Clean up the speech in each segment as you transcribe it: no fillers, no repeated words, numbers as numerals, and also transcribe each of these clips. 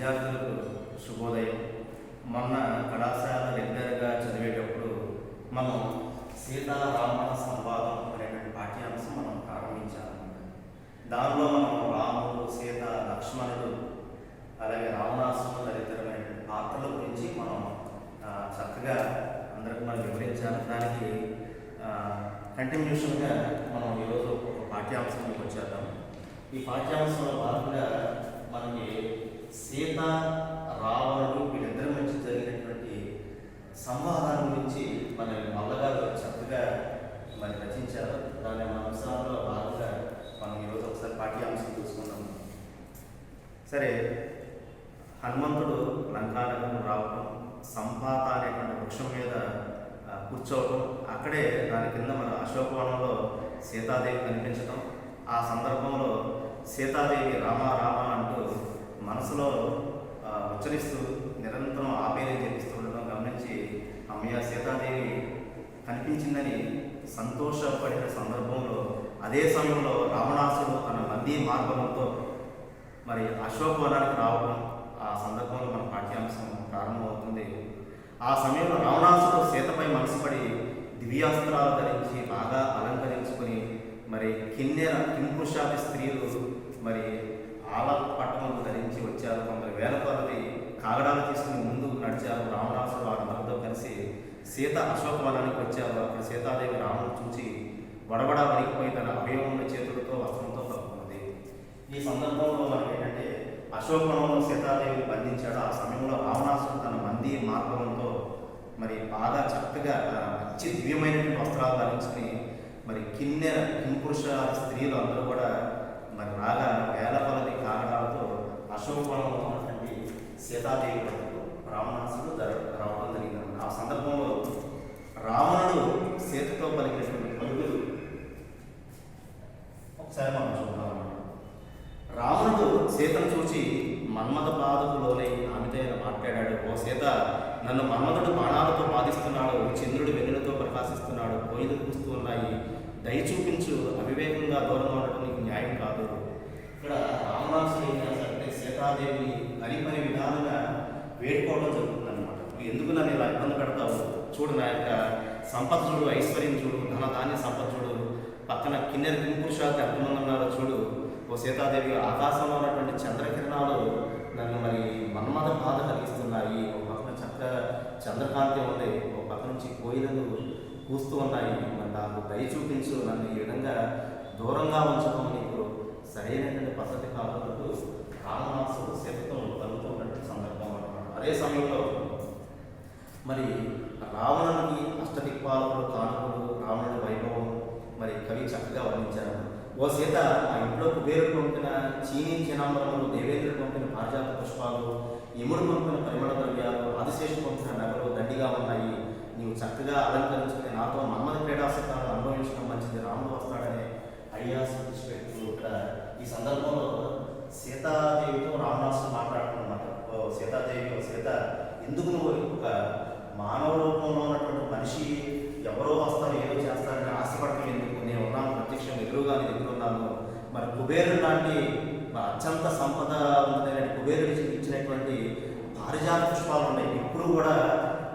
విద్యార్థులకు శుభోదయం. మొన్న కళాశాల రెగ్యులర్గా చదివేటప్పుడు మనం సీతారామణ సంవాదం అనేటువంటి పాఠ్యాంశం మనం ప్రారంభించాము. దానిలో మనం రాముడు, సీత, లక్ష్మణుడు, అలాగే రావణాసురుడు తదితరమైనటువంటి పాత్రల గురించి మనం చక్కగా అందరికి మనం వివరించాము. దానికి కంటిన్యూషన్గా మనం ఈరోజు ఒక పాఠ్యాంశానికి వచ్చేద్దాం. ఈ పాఠ్యాంశంలో భాగంగా మనకి సీత, రావణుడు వీళ్ళిద్దరి మధ్య జరిగినటువంటి సంవాదాల గురించి మన మల్లగారు చక్కగా మరి రచించారు. దాని అంశాలలో భాగంగా మనం ఈరోజు ఒకసారి పాఠ్యాంశం చూసుకుందాం. సరే, హనుమంతుడు లంకానగరం రావడం, సంపాత అనేటువంటి వృక్షం మీద కూర్చోవడం, అక్కడే దాని కింద మన అశోకవనంలో సీతాదేవి కనిపించడం, ఆ సందర్భంలో సీతాదేవి రామ రామ అంటూ మనసులో ఉచ్చరిస్తూ నిరంతరం ఆపేరే చేపిస్తూ ఉండడం గమనించి అమ్మయ్య సీతాదేవి కనిపించిందని సంతోషపడిన సందర్భంలో అదే సమయంలో రావణాసుడు తన మంది మార్గంతో మరి అశోకవనానికి రావడం, ఆ సందర్భంలో మన పాఠ్యాంశం ప్రారంభమవుతుంది. ఆ సమయంలో రావణాసుడు సీతపై మనసుపడి దివ్యాస్త్రాలు ధరించి బాగా అలంకరించుకుని మరి కింపురుషాది స్త్రీలు మరి ఆల పట్టణంలో ధరించి వచ్చారు. కొందరు వేల కొలది కాగడాలు తీసుకుని ముందు నడిచారు. రావణాసుడు వాళ్ళందరితో కలిసి సీత అశోకవనానికి వచ్చారు. అక్కడ సీతాదేవి రాముడు చూసి వడబడా వణికిపోయి తన అభయమున్న చేతులతో వస్త్రంతో కప్పుకున్నది. ఈ సందర్భంలో మనకి ఏంటంటే అశోకవనంలో సీతాదేవిని బంధించాడు. ఆ సమయంలో రావణాసుడు తన మంది మార్గంతో మరి బాగా చక్కగా మంచి దివ్యమైనటువంటి వస్త్రాలు ధరించుకుని మరి కింపురుష స్త్రీలు అందరూ కూడా మరి రాగా వేల కొలది కారణాలతో అశోకవనంలో ఉన్నటువంటి సీతాదేవి వద్దకు రావణాసుడు రావడం జరిగింది. ఆ సందర్భంలో రావణుడు సీతతో పలికినటువంటి పలుకులు ఒకసారి మనం చూద్దాం. రావణుడు సీతను చూసి మన్మథ బాధకులోనై ఆమెతో మాట్లాడాడు. ఓ సీత, నన్ను మన్మథుడు బాణాలతో బాధిస్తున్నాడు, చంద్రుడు వెన్నులతో ప్రకాశిస్తున్నాడు, కోయిలు కూస్తూ ఉన్నాయి, దయ చూపించు, అవివేకంగా దూరంగా ఉండటం నీకు న్యాయం కాదు. ఇక్కడ రావణాసుడు ఏం చేస్తాడంటే సీతాదేవిని పని విధాలుగా వేడుకోవడం జరుగుతుంది అనమాట. ఎందుకు నన్ను ఇలా ఇబ్బంది పెడతావు, చూడు నా యొక్క సంపద చూడు, ఐశ్వర్యం చూడు, ధన సంపద చూడు, పక్కన కింపురుషాలు ఎంతమంది ఉన్నారో చూడు. ఓ సీతాదేవి, ఆకాశంలో ఉన్నటువంటి చంద్రకిరణాలు నన్ను మరి మన్మథ బాధ కలిగిస్తున్నాయి. ఒక పక్కన చక్కగా చంద్రకాంతి ఉంది, ఒక పక్క నుంచి కోయిలలు కూస్తూ ఉన్నాయి. మరి నాకు దయ చూపించు, నన్ను ఈ విధంగా దూరంగా ఉంచడం నీకు సరైనటువంటి పద్ధతి కాదు రావణాసుడు సీతతో కలుగుతూ ఉన్నటువంటి సందర్భం అన్నమాట. అదే సమయంలో మరి రావణునికి అష్టదిక్పాలకుడు కానుకలు, రావణుడి వైభవం మరి కవి చక్కగా వర్ణించారు. ఓ సీత, ఆ ఇంట్లో కుబేరుడు పంపిన చీనీ చినాంబరములు, దేవేంద్రుడు పంపిన పారిజాత పుష్పాలు, యముడు పంపిన పరిమళ ద్రవ్యాలు, ఆదిశేషుడు పంపిన నగలు దండిగా ఉన్నాయి. నీవు చక్కగా అలంకరించుకుని నాతో మన్మథ క్రీడాసుతాను అనుభవించడం మంచిది, రాముడు వస్తాడనే ఐడియా సృష్టిపెట్టు. ఇక్కడ ఈ సందర్భంలో సీతాదేవితో రావణాసుడు మాట్లాడుతున్నమాట. ఓ సీతాదేవి, ఓ సీత, ఎందుకు నువ్వు ఒక మానవ రూపంలో ఉన్నటువంటి మనిషి ఎవరో వస్తారు ఏదో చేస్తారని ఆశపడటం ఎందుకు? నేను ఉన్నాను, ప్రత్యక్షం ఎదురుగా నేను ఎదురున్నాను. మరి కుబేరుడు లాంటి అత్యంత సంపద ఉందనే కుబేరుడు ఇచ్చినటువంటి పారిజాత పుష్పాలు ఉన్నాయి. ఇప్పుడు కూడా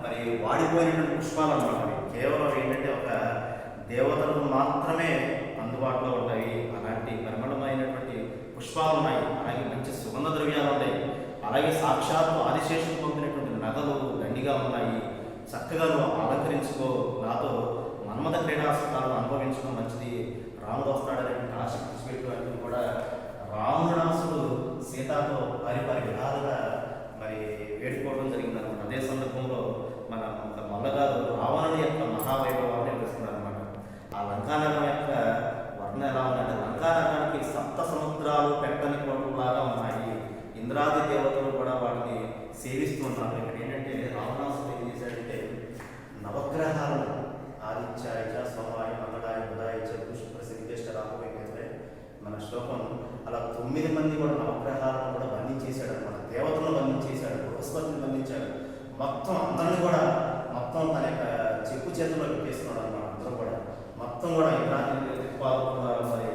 మరి వాడిపోయినటువంటి పుష్పాలు అన్నమాట. కేవలం ఏంటంటే ఒక దేవతలకు మాత్రమే అందుబాటులో ఉంటాయి. అలాంటి పరిమళమైనటువంటి పుష్పాలు ఉన్నాయి. అలాగే మంచి సుగంధ ద్రవ్యాలు ఉన్నాయి. అలాగే సాక్షాత్తు ఆదిశేషుడు పంపినటువంటి నగలు దండిగా ఉన్నాయి. చక్కగా నువ్వు అలంకరించుకో, నాతో మన్మథ క్రీడాసుతాలను అనుభవించడం మంచిది, రాముడు వస్తాడనేటువంటి ఆశ తీసుకెళ్ళి కూడా రావణాసుడు సీతతో విధాలుగా మరి వేడుకోవడం జరిగిందనమాట. అదే సందర్భంలో మన మల్లగారు రావణుడి యొక్క మహావైభవాన్ని వివరిస్తున్నారు అనమాట. ఆ లంకానగరం యొక్క వర్ణ ఎలా ఉందంటే, లంకానగరానికి సప్త సముద్రాలు పెట్టని కోటలాగా ఉన్నాయి. ఇంద్రాది దేవతలు కూడా వాటిని సేవిస్తున్నారు. ఇక్కడ ఏంటంటే రావణాసుడు ఏం చేశాడంటే నవగ్రహాలను ఆదిత్యాయ సోమాయ మంగళాయ బుధాయ శుక్ర శనిశ్చర రాహువే మన శ్లోకం అలా 9 మంది కూడా నవగ్రహాలను కూడా బంధించేశాడు అనమాట. దేవతలను బంధించేశాడు, బృహస్పతిని బంధించాడు. మొత్తం అందరినీ కూడా మొత్తం తన యొక్క చెప్పు చేతుల్లో పెట్టేస్తున్నాడు అనమాట. అందరూ కూడా మొత్తం కూడా ఇంద్రాది దిక్పాలు కూడా మరి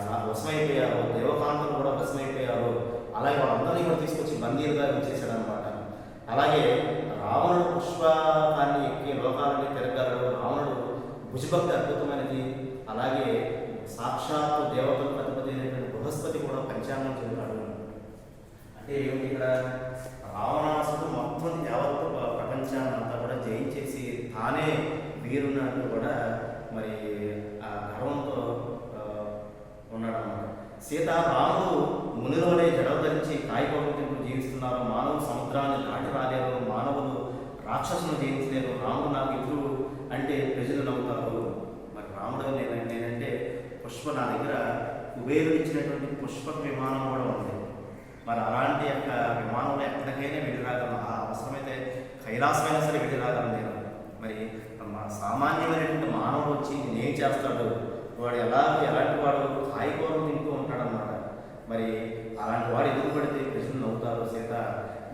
నాకు వశమైపోయారు, దేవకాంతలు కూడా వశమైపోయారు. అలాగే వాళ్ళందరినీ కూడా తీసుకొచ్చి బందీలుగా ఉంచేశాడు అనమాట. అలాగే రావణుడు పుష్పకాన్ని ఎక్కి లోకాలని తిరగలడు. రావణుడు భుజభక్తి అద్భుతమైనది. అలాగే సాక్షాత్తు దేవతలకు అధిపతి అయినటువంటి బృహస్పతి కూడా పంచాంగం చదివాడు. అంటే ఏమిటి ఇక్కడ, రావణాసుడు మొత్తం యావత్తు ప్రపంచాన్ని అంతా కూడా జయించేసి తానే వీరున్నట్టు కూడా మరి ఆ గర్వంతో ఉన్నాడన్నమాట. సీత రాముడు మునిలోనే జడవ ధరించి కాయకోటంతో జీవిస్తున్నారు. మానవులు సముద్రాన్ని దాటి రాలేరు, మానవులు రాక్షసును జయించలేరు. రాముడు నాకు ఎదురు అంటే ప్రజలు నమ్ముతారు. మరి రాముడు నేనంటే పుష్ప నా దగ్గర కుబేరుడు ఇచ్చినటువంటి పుష్పక విమానం కూడా ఉంది. మరి అలాంటి యొక్క విమానంలో ఎక్కడికైనా వెళ్ళి రాగలను. ఆ అవసరమైతే కైలాసమైనా సరే వెళ్ళి రాగలను నేను. మరి సామాన్యమైనటువంటి మానవుడు వచ్చి నేనేం చేస్తాడు, వాడు ఎలాంటి వాడు కాయకూరలు తింటూ ఉంటాడనమాట. మరి అలాంటి వాడు ఎదురు పడితే ప్రజలు నవ్వుతారు. సీత,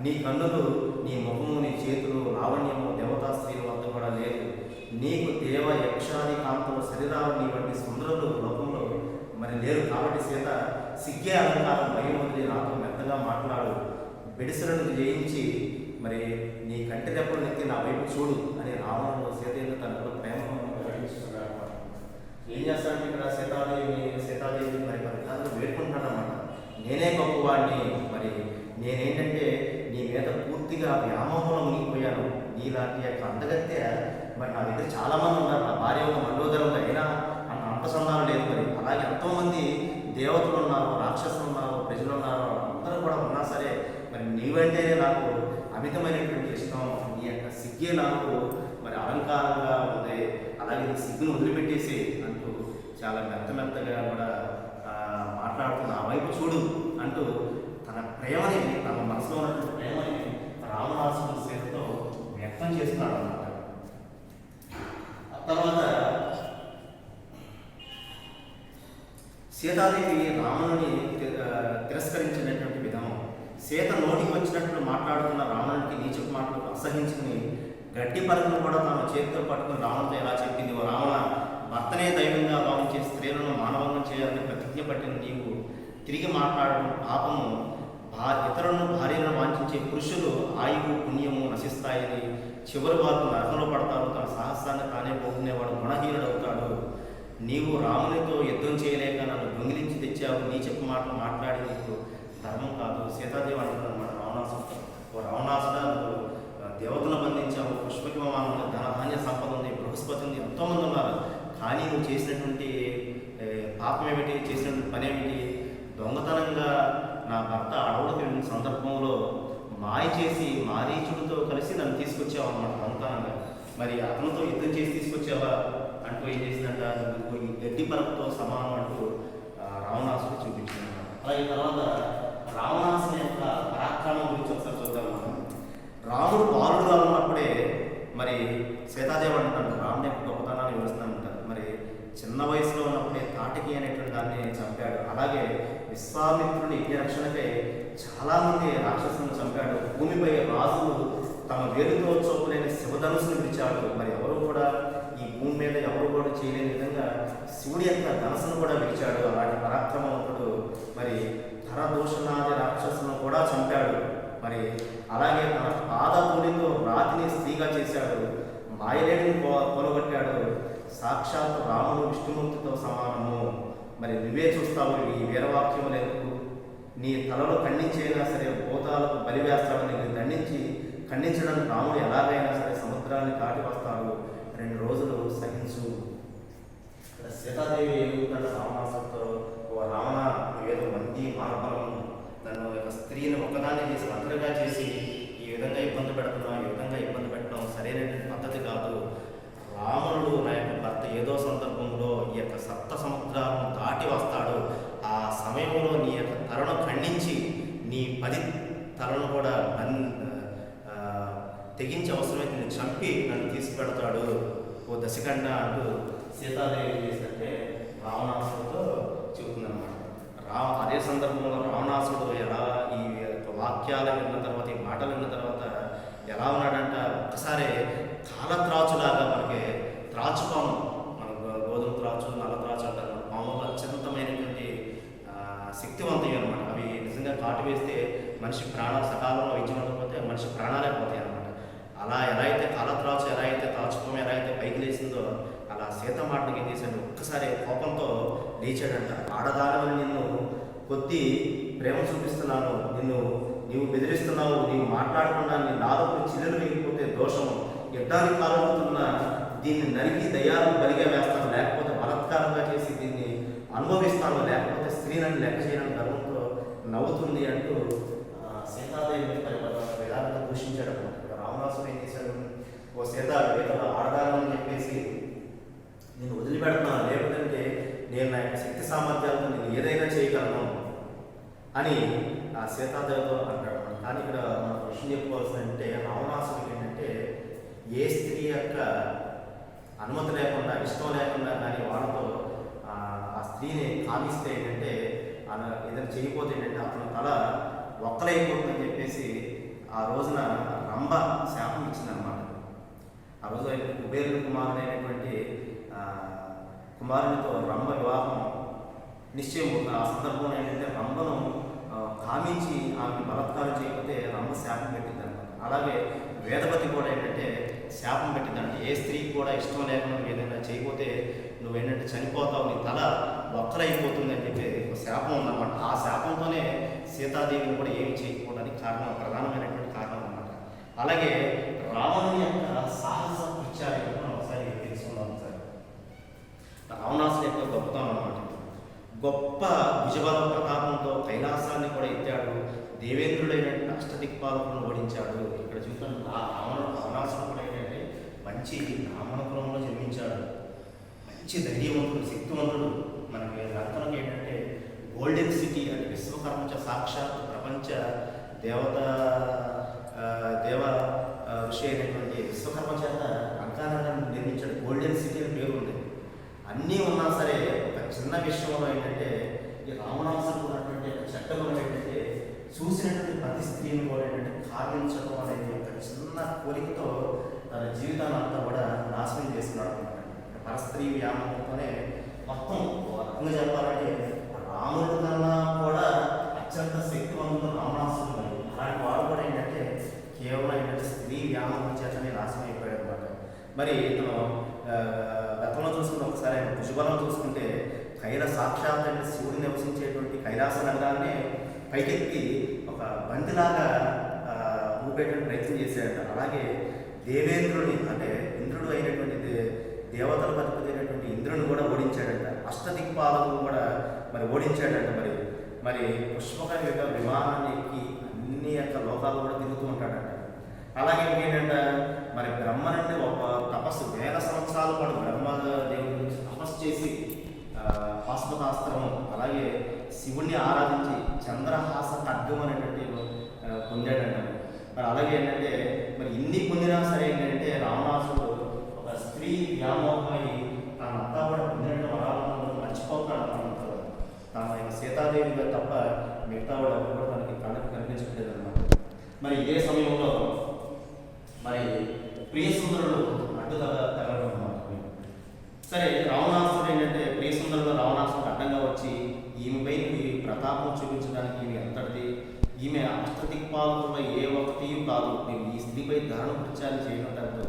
నీ కన్నులు, నీ ముఖము, నీ చేతులు, లావణ్యము దేవతా స్త్రీల వద్ద కూడా లేదు. నీకు దేవ యక్షాది కాంతులు శరీరాలు నీ వంటి సుందరులు లోకంలో మరి లేరు. కాబట్టి సీత, సిగ్గే అలంకారం భయం వదిలి నాతో మెత్తగా మాట్లాడు. బెడిసలను జయించి మరి నీ కంటి దెబ్బలు నెత్తి నా వైపు చూడు అని రావణుడు సీతను తనకు ప్రేమను ప్రకటిస్తున్నాడు అనమాట. ఏం చేస్తాడంటే ఇక్కడ సీతాదేవి మరి పదిసార్లు వేడుకుంటున్నాడన్నమాట. నేనే గొప్పవాడిని, మరి నేనేంటంటే నీ మీద పూర్తిగా వ్యామోహంలో మునిగిపోయాను. నీలాంటి యొక్క అందగత్య మరి నా దగ్గర చాలామంది ఉన్నారు. నా భార్య ఉన్న మండోదరంలో అయినా అంత సంధానం లేదు. మరి అలాగే ఎంతోమంది దేవతలు ఉన్నారు, రాక్షసులు ఉన్నారు, ప్రజలు ఉన్నారు, అందరూ కూడా ఉన్నా సరే మరి నీవంటేనే నాకు అమితమైనటువంటి ఇష్టం. నీ యొక్క సిగ్గే నాకు మరి అలంకారంగా ఉంది. అలాగే నీ సిగ్గును వదిలిపెట్టేసి అంటూ చాలా మెత్తగా కూడా మాట్లాడుతూ నా వైపు చూడు అంటూ తన ప్రేమని, తన మనసులో ఉన్నటువంటి ప్రేమని రావణాసుడు సీతతో వ్యక్తం చేస్తున్నాడు అన్నమాట. తర్వాత సీతాదేవి రావణుని తిరస్కరించినటువంటి విధానం, సీత నోటికి వచ్చినట్లు మాట్లాడుతున్న రావణునికి నీచపు మాటలకు అసహించుకుని గడ్డి పరుగును కూడా తాను చేతితో పట్టుకుని రావణుతో ఎలా చెప్పింది, ఓ రావణ, భర్తనే దైవంగా భావించే స్త్రీలను మానవంగం చేయాలని ప్రతిజ్ఞ పట్టిన నీవు తిరిగి మాట్లాడడం పాపము. ఇతరులను భార్యలను వాంఛించే పురుషులు ఆయువు పుణ్యము నశిస్తాయని చివరి వారు నరకంలో పడతారు. తన సాహసాన్ని తానే పోకునేవాడు గుణహీనుడవుతాడు. నీవు రామునితో యుద్ధం చేయలేక నన్ను దొంగిలించి తెచ్చావు. నీ చెప్పు మాటలు మాట్లాడి నీకు ధర్మం కాదు. సీతాదేవి అంటున్నాడు అన్నమాట రావణాసుడు, ఓ రావణాసుడ, నువ్వు దేవతను బంధించావు, పుష్పక విమానం, ధనధాన్య సంపద ఉంది, బృహస్పతి ఉంది, ఎంతోమంది ఉన్నారు. కానీ నువ్వు చేసినటువంటి పాపం ఏమిటి, చేసినటువంటి పని ఏమిటి? దొంగతనంగా నా భర్త అడవులకు వెళ్ళిన సందర్భంలో మాయ చేసి మారీచుడితో కలిసి నన్ను తీసుకొచ్చావు అన్నమాట దొంగతనంగా. మరి అతనితో యుద్ధం చేసి తీసుకొచ్చావా అంటూ ఏం చేసిందంట, నువ్వు ఈ గడ్డి పరపుతో సమానం అంటూ రావణాసుడు చూపించింది. అలాగే తర్వాత రావణాసుని యొక్క పరాక్రమం గురించి ఒకసారి చూద్దాం మనం. రాముడు బాలుడుగా ఉన్నప్పుడే మరి సీతాదేవి అంటున్నాడు రాముడి యొక్క గొప్పతనాన్ని వివరిస్తానంటారు. మరి చిన్న వయసులో ఉన్నప్పుడే తాటకి అనేటువంటి దాన్ని చంపాడు. అలాగే విశ్వామిత్రుని యజ్ఞ రక్షణకై చాలామంది రాక్షసులను చంపాడు. భూమిపై రాజులు తమ వేలుతో చూపలేని శివధనుసును విడిచాడు. మరి ఎవరు కూడా ఈ భూమి మీద ఎవరు కూడా చేయలేని విధంగా శివుడి యొక్క ధనసును కూడా విడిచాడు. అలాంటి పరాక్రమవంతుడు మరి ధరదూషణాది రాక్షసులను కూడా చంపాడు. మరి అలాగే తన పాదపూడితో రాతిని స్త్రీగా చేశాడు. మాయలేడిని కొలగొట్టాడు. సాక్షాత్ రాముడు విష్ణుమూర్తితో సమానము. మరి నువ్వే చూస్తావు ఈ వీరవాక్యం లేదు. నీ తలలో ఖండించైనా సరే భూతాలకు బలివేస్తాడని దండించి ఖండించడానికి రాముడు ఎలాగైనా సరే సముద్రాన్ని దాటి వస్తాడు. 2 రోజులు సహించు. సీతాదేవి ఏమిటంటే రావణాసుడితో, ఓ రావణ, ఏదో మంది మార్గం నన్ను ఒక స్త్రీని ఒక్కదాన్ని చేసి ఒంటరిగా చేసి ఈ విధంగా ఇబ్బంది పెడుతున్నాం, ఈ విధంగా ఇబ్బంది పెట్టడం సరైనటువంటి పద్ధతి కాదు. రావణుడు నా యొక్క భర్త ఏదో సందర్భంలో ఈ యొక్క సప్త సముద్రాలను దాటి వస్తాడు. ఆ సమయంలో నీ యొక్క తలను ఖండించి నీ 10 తలను కూడా తెగించి అవసరమైతే నేను చంపి నన్ను తీసుకుపెడతాడు ఓ దశకండ అంటూ సీతాదేవి చేసినట్టే రావణాసుడితో చెబుతుందన్నమాట. అదే సందర్భంలో రావణాసుడు ఎలా ఈ వాక్యాలు విన్న తర్వాత, ఈ మాటలు విన్న తర్వాత ఎలా ఉన్నాడంట, ఒక్కసారి కాలత్రాచులాగా మనకి త్రాచుపాము, మన గోధుమ త్రాచు, నల్ల త్రాచు అంటారు. పాములు అత్యంతమైనటువంటి శక్తివంతవి అనమాట. అవి నిజంగా నిజంగా కాటు వేస్తే మనిషి ప్రాణాలు సకాలంలో వైద్యం అందకపోతే మనిషి ప్రాణాలే పోతాయి అన్నమాట. అలా ఎలా అయితే కాలత్రాచు ఎలా అయితే తాచుకోమ ఎలా అయితే పైకి లేచిందో అలా సీత మాటకి ఏం చేశాడు, ఒక్కసారి కోపంతో లేచాడంట. ఆడదాని నిన్ను కొద్ది ప్రేమ చూపిస్తున్నాను, నీవు బెదిరిస్తున్నావు, నీవు మాట్లాడకుండా నీ నాలో చిల్లలు వేగిపోతే దోషము, యుద్ధానికి పాల్గొతున్న దీన్ని నరికి దయ్యాలను బలిగా వేస్తాను, లేకపోతే బలత్కారంగా చేసి దీన్ని అనుభవిస్తాను, లేకపోతే స్త్రీలను లెక్క చేయడానికి గర్వంతో నవ్వుతుంది అంటూ సీతాదేవిని విధానంగా దూషించాడు అనమాట. రావణాసుడు ఏం చేశాడు, ఓ సీత వేదలో ఆడదాలని చెప్పేసి నేను వదిలిపెడుతున్నాను, లేకపోతే నేను నా యొక్క శక్తి సామర్థ్యాలతో నేను ఏదైనా చేయగలను అని ఆ సీతాదేవితో అంటాడు. కానీ ఇక్కడ మనం విషయం చెప్పుకోవాల్సిందంటే రావణాసుడికి ఏంటంటే ఏ స్త్రీ యొక్క అనుమతి లేకుండా ఇష్టం లేకుండా కానీ వాళ్ళతో ఆ స్త్రీని కామిస్తే ఏంటంటే ఏదైనా చేయకపోతే ఏంటంటే అతని తల ఒక్కలైపోతుందని చెప్పేసి ఆ రోజున రంభ శాపం ఇచ్చిందనమాట. ఆ రోజు కుబేరుడు కుమారుడైనటువంటి కుమారునితో రంభ వివాహం నిశ్చయం అవుతుంది. ఆ సందర్భంలో ఏంటంటే రంభను కామించి ఆమెను బలత్కారం చేయకపోతే రంభ శాపం పెట్టిందనమాట. అలాగే వేదవతి కూడా ఏంటంటే శాపం పెట్టిందంటే ఏ స్త్రీకి కూడా ఇష్టం లేకుండా ఏదైనా చేయకపోతే నువ్వేంటంటే చనిపోతావు, నీ తల ఒక్కలైపోతుంది అని చెప్పి ఒక శాపం ఉందన్నమాట. ఆ శాపంతోనే సీతాదేవిని కూడా ఏమి చేయకపోవడానికి ప్రధానమైనటువంటి కారణం అన్నమాట. అలాగే రావణుని యొక్క సాహస కృత్యాలు మనం ఒకసారి తెలుసుకుందాం. సార్ రావణాసుడు యొక్క గొప్పతనం అన్నమాట. గొప్ప భుజబల ప్రతాపంతో కైలాసాన్ని కూడా ఎత్తాడు, దేవేంద్రుడైనటువంటి అష్టదిక్పాలకులను ఓడించాడు. ఇక్కడ చూస్తాను రావణాసుడు కూడా ఏంటంటే మంచి బ్రాహ్మణ కులంలో జన్మించాడు, మంచి ధైర్యవంతుడు, శక్తివంతుడు. మనకి లంకనకు ఏంటంటే గోల్డెన్ సిటీ అంటే విశ్వకర్మ సాక్షాత్ ప్రపంచ దేవ ఋషి అయినటువంటి విశ్వకర్మ చేత లంకానగరాన్ని నిర్మించాడు. గోల్డెన్ సిటీ అని పేరు ఉంది. అన్నీ ఉన్నా సరే ఒక చిన్న విషయంలో ఏంటంటే ఈ రావణాసుడు ఉన్నటువంటి చట్టంలో ఏంటంటే చూసినటువంటి ప్రతి స్త్రీని కూడా ఏంటంటే కావించడం అనేది ఒక చిన్న కోరికతో తన జీవితాన్ని అంతా కూడా నాశనం చేస్తున్నాడు అనమాట. పరస్త్రీ వ్యామోహంతోనే మొత్తం రకంగా చెప్పాలంటే రాముడి కన్నా కూడా అత్యంత శక్తివంతుడు రావణాసుడు. అలాంటి వాడు కూడా ఏంటంటే కేవలం ఏంటంటే స్త్రీ వ్యామోహం చేతనే నాశనం అయిపోయాడు అనమాట. మరి ఇతను గతంలో చూసుకుంటే ఒకసారి భుజబలం చూసుకుంటే సాక్షాత్ అంటే శివుడు నివసించేటువంటి కైలాస నగరాన్ని పైకెత్తి ఒక బంతిలాగా ఊపేటువంటి ప్రయత్నం చేశాడట. అలాగే దేవేంద్రుని అంటే ఇంద్రుడు అయినటువంటి దేవతల పతిపతి అయినటువంటి ఇంద్రుని కూడా ఓడించాడట. అష్టదిక్పాలను కూడా మరి ఓడించాడట. మరి పుష్పక యొక్క విమానాన్ని ఎక్కి అన్ని యొక్క లోకాలు కూడా తిరుగుతూ ఉంటాడట. అలాగే ఏంటంటే మరి బ్రహ్మ నుండి ఒక తపస్సు 1000 సంవత్సరాలు కూడా బ్రహ్మదేవుడి గురించి తపస్సు చేసి పాశుపతాస్త్రం అలాగే శివుణ్ణి ఆరాధించి చంద్రహాస ఖడ్గం అనేటువంటి పొందాడంట. మరి అలాగే ఏంటంటే మరి ఇన్ని పొందినా సరే ఏంటంటే రావణాసుడు ఒక స్త్రీ వ్యామోహమై తనంతా కూడా పొందినట్టు వరాలను మర్చిపోతాడు. తన సీతాదేవిగా తప్ప మిగతా వాడు ఎవరు కూడా తనకి కళ్ళకి కనిపించట్లేదు అన్నమాట. మరి ఇదే సమయంలో మరి ప్రియసుందరుడు అడ్డు తగలడం అన్నమాట. సరే రావణాసుడు ఏంటంటే ప్రియసుందరుడు రావణాసుడు అడ్డంగా వచ్చి ఈమెపై ప్రతాపం చూపించడానికి ఈమె ఎంతటిది, ఈమె అష్టదిక్పాలకుల్లో ఏ ఒక్కటి కాదు, నేను ఈ స్త్రీపై దారుణ కృత్యాలు చేయడంతో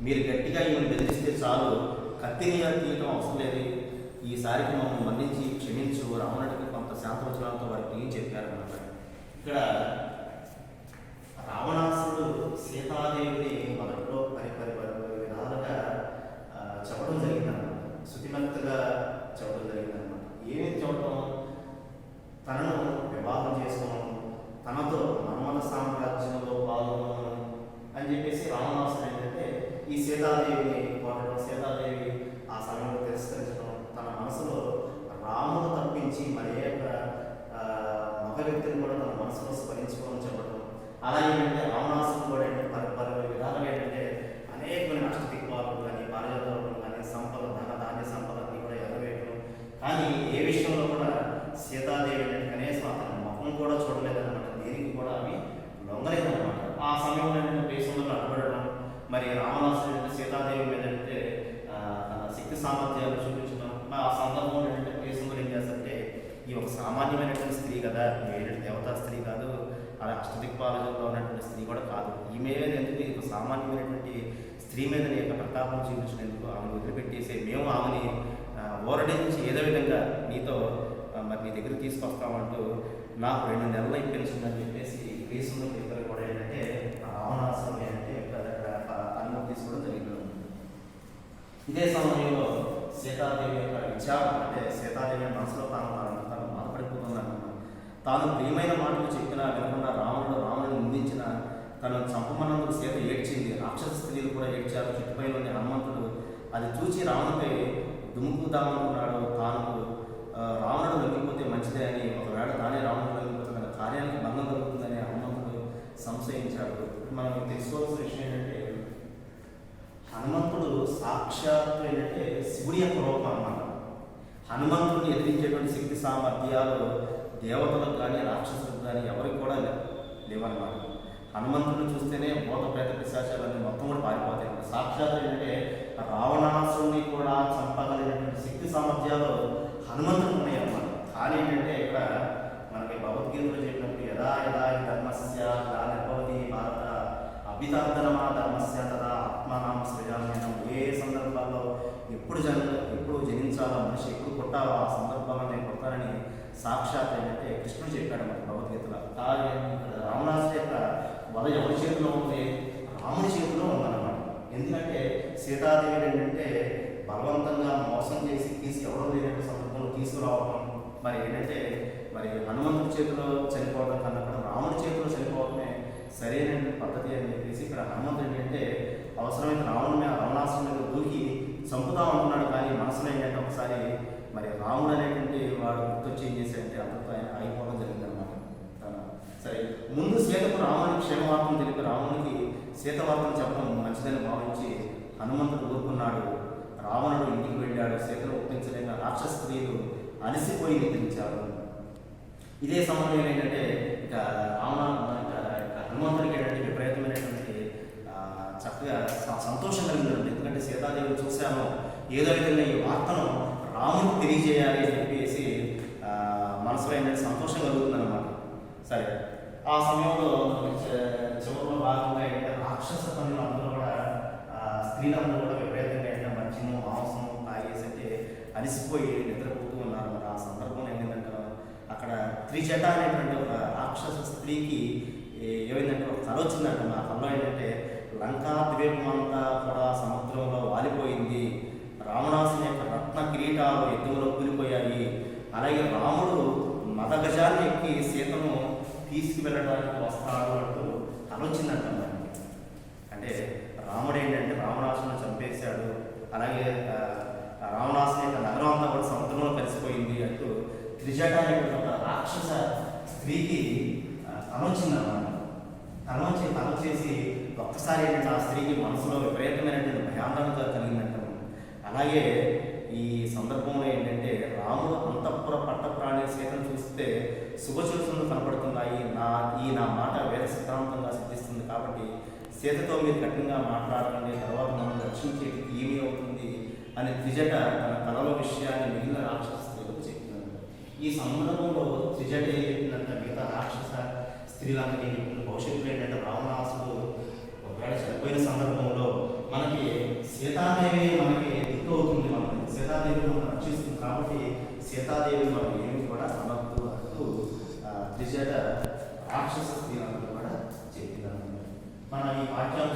మీరు గట్టిగా ఈమెను బెదిరిస్తే చాలు, కత్తిని తీయటం అవసరం లేదు, ఈసారికి మమ్మల్ని మన్నించి క్షమించు, రావణుడికి కొంత శాంతవచనాలతో వారికి ఏం చెప్పారు అన్నమాట. ఇక్కడ రావణాసుడు సీతాదేవిని మొదట్లో విధాలుగా చెప్పడం జరిగిందన్నమాట. శుతిమెత్తగా చెప్పడం జరిగిందన్నమాట. ఏమి చెప్పడం, తనను వివాహం చేసుకోవడం, తనతో మన్మథ సామ్రాజ్యంలో పాల్గొనడం అని చెప్పేసి రావణాసుడు ఏంటంటే ఈ సీతాదేవిని కోరడం, సీతాదేవి ఆ సమయంలో తిరస్కరించడం, తన మనసులో రాముడు తప్పించి మరి ఏ మగ వ్యక్తిని కూడా తన మనసులో స్మరించుకోవడం చెప్పడం. అలాగే ఏంటంటే రావణాసుడు కూడా ఏంటంటే పలు విధాలుగా ఏంటంటే అనేకమైన అష్టదిక్పాలు కానీ పారిజాతాలు కానీ సంపద ధాన్య సంపద అన్ని కూడా ఎగవేయడం. కానీ ఏ విషయంలో కూడా సీతాదేవి ఏంటంటే కనీసం అతని ముఖం కూడా చూడలేదన్నమాట. దేనికి కూడా అవి లొంగలేదన్నమాట. ఆ సమయంలో ఏంటంటే దేశంలో అడ్డుపడడం, మరి రావణాసుడు సీతాదేవి మీద అంటే తన శక్తి సామర్థ్యాలు చూపించడం. ఆ సందర్భంలో ఏంటంటే దేశంలో ఏం చేస్తారంటే ఈ ఒక సామాన్యమైనటువంటి స్త్రీ కదా, ఏంటంటే దేవతా క్షేత్రపాలకుల్లో ఉన్నటువంటి స్త్రీ కూడా కాదు. ఈమె ఎందుకు ఇది సామాన్యమైనటువంటి స్త్రీ మీద నీ యొక్క ప్రతాపం చూపించినందుకు ఆమెను వదిలిపెట్టేసే మేము ఆమెని ఓరడించి ఏదో విధంగా నీతో మరి నీ దగ్గర తీసుకొస్తామంటూ నాకు 2 నెలలు అయిపోయిందని చెప్పేసి గ్రీసులో ఇద్దరు కూడా ఏంటంటే రావణాసురుడు అంటే అనుమతి తీసుకోవడం జరిగింది. ఇదే సమయంలో సీతాదేవి యొక్క విచారం అంటే సీతాదేవి మనసులో తాను బాధపడిపోతున్నాను. తాను ప్రియమైన మాటలు చెప్పినా వినకుండా రాముడిని నిందించిన తను చంపమన్నందుకు సీత ఏడ్చింది. రాక్షస స్త్రీలు కూడా ఏడ్చారు. చుట్టుపైన ఉండే హనుమంతుడు అది చూసి రావణుపై దుముకుదామనుకున్నాడు. తాను రావణుడు లొంగిపోతే మంచిదే అని, ఒకవేళ తానే రావణుడు లొంగిపోతే తన కార్యానికి భంగం కలుగుతుందని హనుమంతుడు సంశయించాడు. మనం తెలుసుకోవాల్సిన విషయం ఏంటంటే హనుమంతుడు సాక్షాత్తు ఏంటంటే శివుడి యొక్క రూపం అన్నమాట. హనుమంతుడిని ఎదిరించేటువంటి శక్తి సామర్థ్యాలు దేవతలకు కానీ రాక్షసులకు కానీ ఎవరికి కూడా లేవన్నమాట. హనుమంతుడిని చూస్తేనే భూత ప్రేత పిశాచాలన్నీ మొత్తం కూడా పారిపోతాయి. సాక్షాత్తు ఏంటంటే రావణాసురుని కూడా చంపగలిగినటువంటి శక్తి సామర్థ్యాలు హనుమంతుడికి ఉన్నాయి అన్నమాట. కానీ ఏంటంటే ఇక్కడ మనకి భగవద్గీతలో చెప్పినప్పుడు యదా యదా ధర్మస్య నిర్భవతి భారత అభితార్థనమా ధర్మస్య తదా ఆత్మానాం సృజామ్యం. ఏ సందర్భాల్లో ఎప్పుడు జనించాలో మనిషి ఎప్పుడు పుట్టాలో ఆ సందర్భాల్లో నేను పుట్టాలని సాక్షాత్ ఏంటంటే కృష్ణుడు చెప్పాడు మనకి భగవద్గీతలో. కానీ రావణాసుడి యొక్క వల ఎవరి చేతిలో ఉంది? రాముడి చేతిలో ఉందన్నమాట. ఎందుకంటే సీతాదేవి ఏంటంటే బలవంతంగా మోసం చేసి ఎవరో లేనటువంటి సందర్భంలో తీసుకురావడం, మరి ఏంటంటే మరి హనుమంతుడి చేతిలో చనిపోవడం కన్నా కూడా రాముడి చేతిలో చనిపోవడమే సరైన పద్ధతి అని చెప్పేసి ఇక్కడ హనుమంతుడు ఏంటంటే అవసరమైన రావణాసురుని మీద దూకి చంపుతాం అనుకున్నాడు. కానీ మనసులో ఏంటంటే ఒకసారి మరి రాముడు అనేటువంటి వాడు గుర్తొచ్చి ఏం చేశాడంటే అంతతో ఆయన అయిపోవడం జరిగిందనమాట. సరే, ముందు సీతకు రామునికి క్షేమవార్తను తెలిపి రామునికి సీతవార్తను చెప్పడం మంచిదని భావించి హనుమంతుడు ఊరుకున్నాడు. రావణుడు ఇంటికి వెళ్ళాడు. సీతను ఒప్పించలేక రాక్షస స్త్రీలు అలసిపోయి నిద్రించారు. ఇదే సమయంలో ఏంటంటే ఇక హనుమంతుడికి ఏంటంటే విపరీతమైనటువంటి చక్కగా సంతోషం కలిగిందండి. ఎందుకంటే సీతాదేవిని చూశాను, ఏదో విధంగా ఈ వార్తను రాముడికి తెలియజేయాలి అని చెప్పేసి మనసులో ఏంటంటే సంతోషం కలుగుతుందన్నమాట. సరే, ఆ సమయంలో చివరిలో భాగంగా ఏంటంటే రాక్షస పనులు అందరూ కూడా స్త్రీలందరూ కూడా విపరీతంగా ఏంటంటే మద్యము మాంసము తాగేసి అంటే అలసిపోయి నిద్రపోతూ ఉన్నారు. మరి ఆ సందర్భంలో ఏంటంటే అక్కడ త్రిజట అనేటువంటి ఒక రాక్షస స్త్రీకి ఏమైందంటే ఒక కళ వచ్చిందంట. ఆ కళలో ఏంటంటే లంకా ద్వీపమంతా కూడా సముద్రంలో వాలిపోయింది. రావణాసుని యొక్క రత్న కిరీటాలు యుద్ధంలో కూలిపోయాయి. అలాగే రాముడు మదగజాన్ని ఎక్కి సీతను తీసుకువెళ్ళడానికి వస్తాడు అంటూ కళ వచ్చిందంట మనకి. అంటే రాముడు ఏంటంటే రావణాసుని చంపేశాడు, అలాగే రావణాసుని యొక్క నగరం అంతా కూడా సముద్రంలో కలిసిపోయింది అంటూ త్రిజట అనేటువంటి ఒక రాక్షస స్త్రీకి కళ వచ్చిందన్నమాట. కళ చేసి ఒక్కసారి ఏంటంటే ఆ స్త్రీకి మనసులో విపరీతమైనటువంటి భయాందోళన కలిగిందంట. అలాగే ఈ సందర్భంలో ఏంటంటే రాముడు అంతఃపుర పట్ట ప్రాణి సీతను చూస్తే శుభసూచనలు కనపడుతున్నాయి. నా మాట వేద సిద్ధాంతంగా సిద్ధిస్తుంది. కాబట్టి సీతతో మీరు కఠినంగా మాట్లాడకండి, తర్వాత మనం రక్షించేది ఏమీ అవుతుంది అని త్రిజట తన కళల విషయాన్ని మిగిలిన రాక్షస స్త్రీలకు చెప్తున్నాడు. ఈ సందర్భంలో త్రిజట ఏం చెప్పిందంటే మిగతా రాక్షస స్త్రీలందరినీ భవిష్యత్తులో ఏంటంటే రావణాసుడు ఒకవేళ చనిపోయిన సందర్భంలో మనకి సీతాదేవి మనకి దిక్కు అవుతుంది. మనకి సీతాదేవి మనం రక్షిస్తుంది. కాబట్టి సీతాదేవి మనకి ఏమి కూడా అనద్దు అంటూ త్రిజట రాక్షస స్త్రీలందరూ కూడా చెప్పినారు. మన ఈ పాఠ్యాంశం